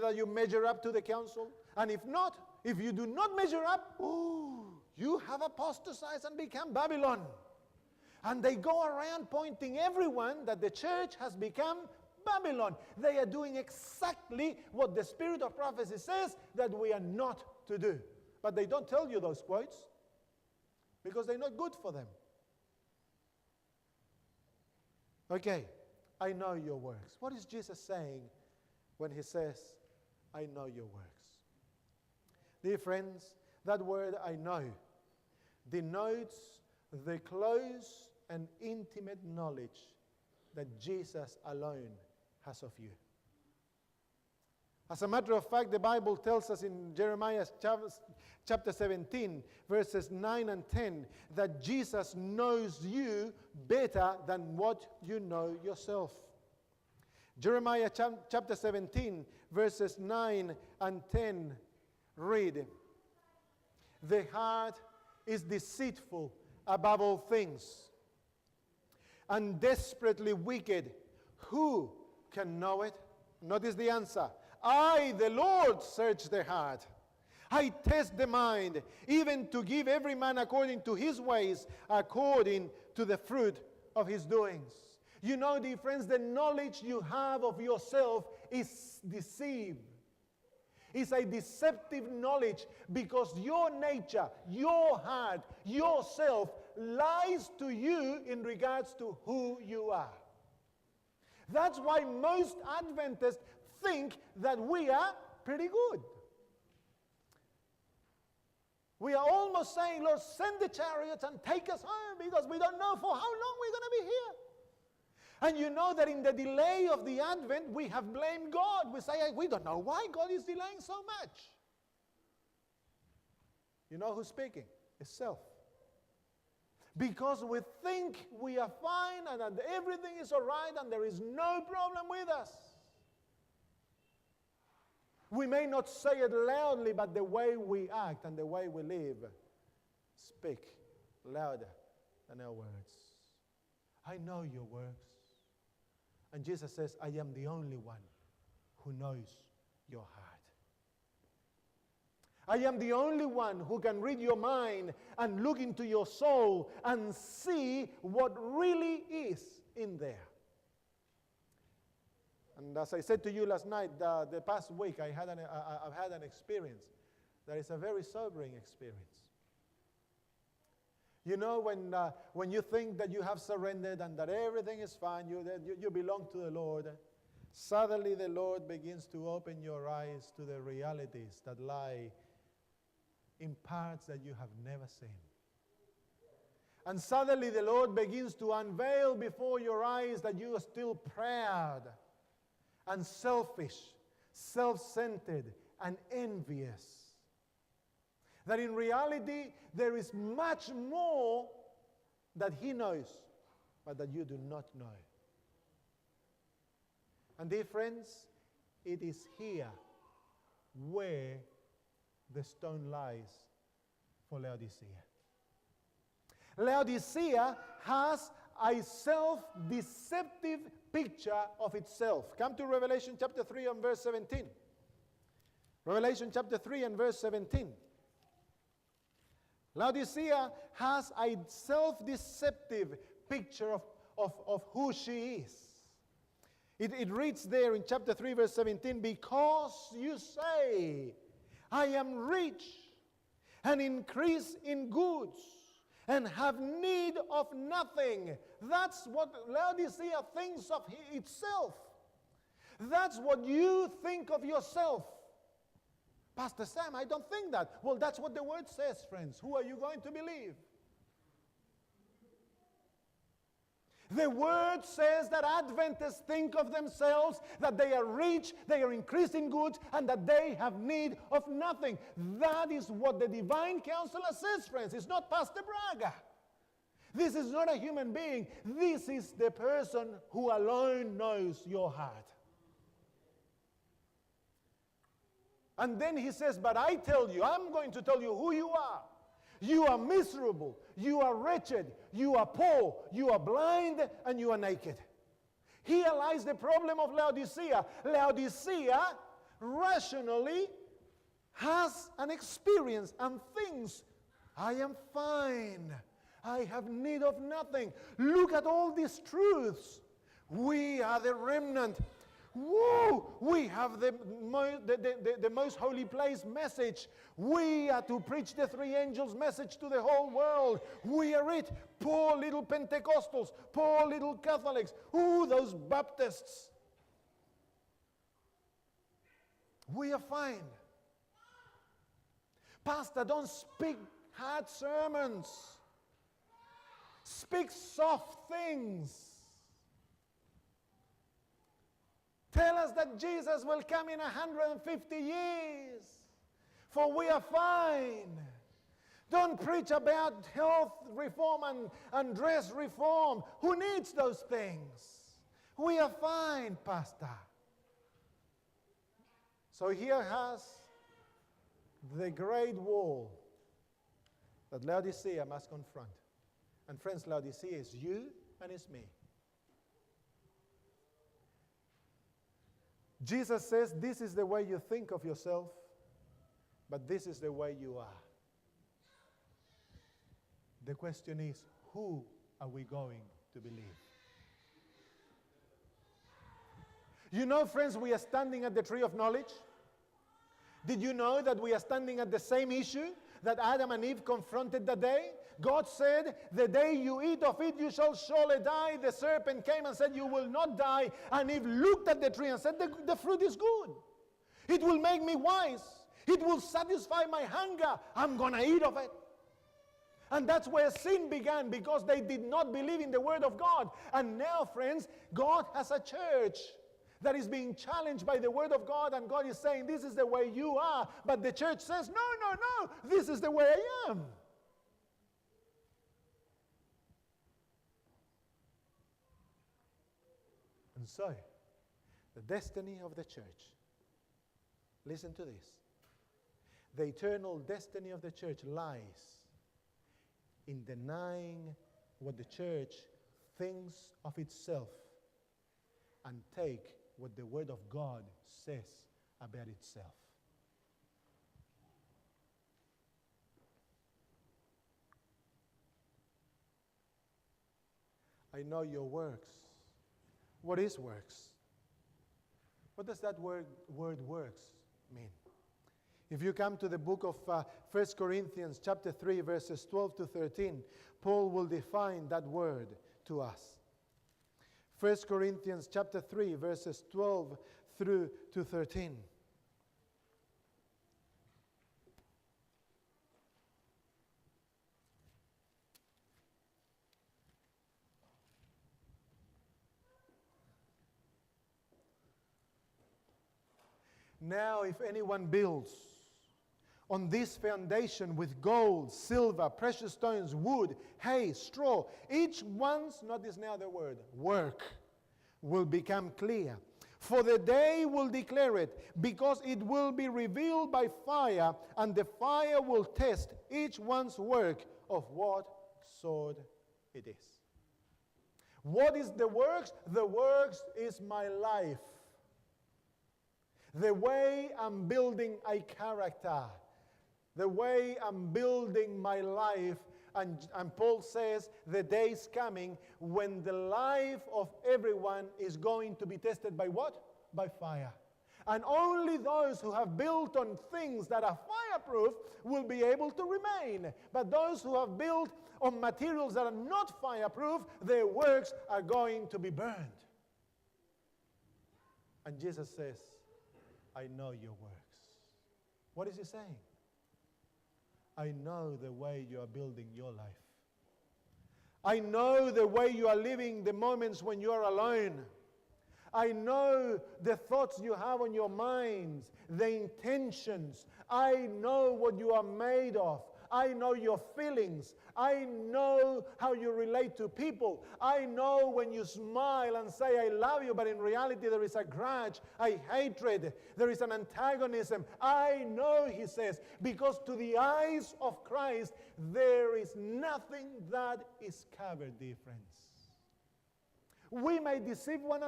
that you measure up to the counsel. And if not, if you do not measure up, you have apostatized and become Babylon. And they go around pointing everyone that the church has become Babylon. They are doing exactly what the spirit of prophecy says that we are not to do. But they don't tell you those quotes because they're not good for them. Okay, I know your works. What is Jesus saying when he says, I know your works? Dear friends, that word I know denotes the close and intimate knowledge that Jesus alone has of you. As a matter of fact, the Bible tells us in Jeremiah chapter 17, verses 9 and 10, that Jesus knows you better than what you know yourself. Jeremiah chapter 17, verses 9 and 10 read, the heart is deceitful above all things and desperately wicked. Who can know it? Notice the answer. I, the Lord, search the heart. I test the mind, even to give every man according to his ways, according to the fruit of his doings. You know, dear friends, the knowledge you have of yourself is deceived. It's a deceptive knowledge because your nature, your heart, yourself lies to you in regards to who you are. That's why most Adventists think that we are pretty good. We are almost saying, Lord, send the chariots and take us home because we don't know for how long we're going to be here. And you know that in the delay of the Advent, we have blamed God. We say, we don't know why God is delaying so much. You know who's speaking? It's self. Because we think we are fine and that everything is all right and there is no problem with us. We may not say it loudly, but the way we act and the way we live speak louder than our words. I know your works. And Jesus says, I am the only one who knows your heart. I am the only one who can read your mind and look into your soul and see what really is in there. And as I said to you last night, the past week, I've had an experience that is a very sobering experience. You know, when you think that you have surrendered and that everything is fine, you belong to the Lord, suddenly the Lord begins to open your eyes to the realities that lie in parts that you have never seen. And suddenly the Lord begins to unveil before your eyes that you are still proud and selfish, self-centered and envious. That in reality, there is much more that He knows, but that you do not know. And dear friends, it is here where the stone lies for Laodicea. Laodicea has a self-deceptive picture of itself. Come to Revelation chapter 3 and verse 17. Revelation chapter 3 and verse 17. Laodicea has a self-deceptive picture of who she is. It reads there in chapter 3 verse 17, because you say, I am rich and increase in goods and have need of nothing. That's what Laodicea thinks of itself. That's what you think of yourself. Pastor Sam, I don't think that. Well, that's what the word says, friends. Who are you going to believe? The word says that Adventists think of themselves that they are rich, they are increasing goods, and that they have need of nothing. That is what the divine counselor says, friends. It's not Pastor Braga. This is not a human being. This is the person who alone knows your heart. And then he says, but I tell you, I'm going to tell you who you are. You are miserable, you are wretched, you are poor, you are blind, and you are naked. Here lies the problem of Laodicea. Laodicea rationally has an experience and thinks, I am fine. I have need of nothing. Look at all these truths. We are the remnant. Woo! We have the most holy place message. We are to preach the three angels' message to the whole world. We are it. Poor little Pentecostals. Poor little Catholics. Ooh, those Baptists. We are fine. Pastor, don't speak hard sermons. Speak soft things. Tell us that Jesus will come in 150 years, for we are fine. Don't preach about health reform and dress reform. Who needs those things? We are fine, Pastor. So here has the great wall that Laodicea must confront. And friends, Laodicea is you and it's me. Jesus says, this is the way you think of yourself, but this is the way you are. The question is, who are we going to believe? You know, friends, we are standing at the tree of knowledge. Did you know that we are standing at the same issue that Adam and Eve confronted that day? God said, the day you eat of it, you shall surely die. The serpent came and said, you will not die. And Eve looked at the tree and said, the fruit is good. It will make me wise. It will satisfy my hunger. I'm going to eat of it. And that's where sin began, because they did not believe in the word of God. And now, friends, God has a church that is being challenged by the word of God, and God is saying, this is the way you are. But the church says, no, this is the way I am. And so, the destiny of the church, listen to this, the eternal destiny of the church lies in denying what the church thinks of itself and take what the Word of God says about itself. I know your works. What is works? What does that word works mean? If you come to the book of 1 Corinthians chapter 3, verses 12 to 13, Paul will define that word to us. 1 Corinthians chapter 3, verses 12 through to 13. Now, if anyone builds on this foundation with gold, silver, precious stones, wood, hay, straw, each one's, notice now the word, work, will become clear. For the day will declare it, because it will be revealed by fire, and the fire will test each one's work of what sort it is. What is the works? The works is my life. The way I'm building a character, the way I'm building my life, and Paul says the day is coming when the life of everyone is going to be tested by what? By fire. And only those who have built on things that are fireproof will be able to remain. But those who have built on materials that are not fireproof, their works are going to be burned. And Jesus says, I know your works. What is he saying? I know the way you are building your life. I know the way you are living the moments when you are alone. I know the thoughts you have on your minds, the intentions. I know what you are made of. I know your feelings. I know how you relate to people. I know when you smile and say, I love you, but in reality there is a grudge, a hatred, there is an antagonism. I know, he says, because to the eyes of Christ, there is nothing that is covered, dear friends. We may deceive one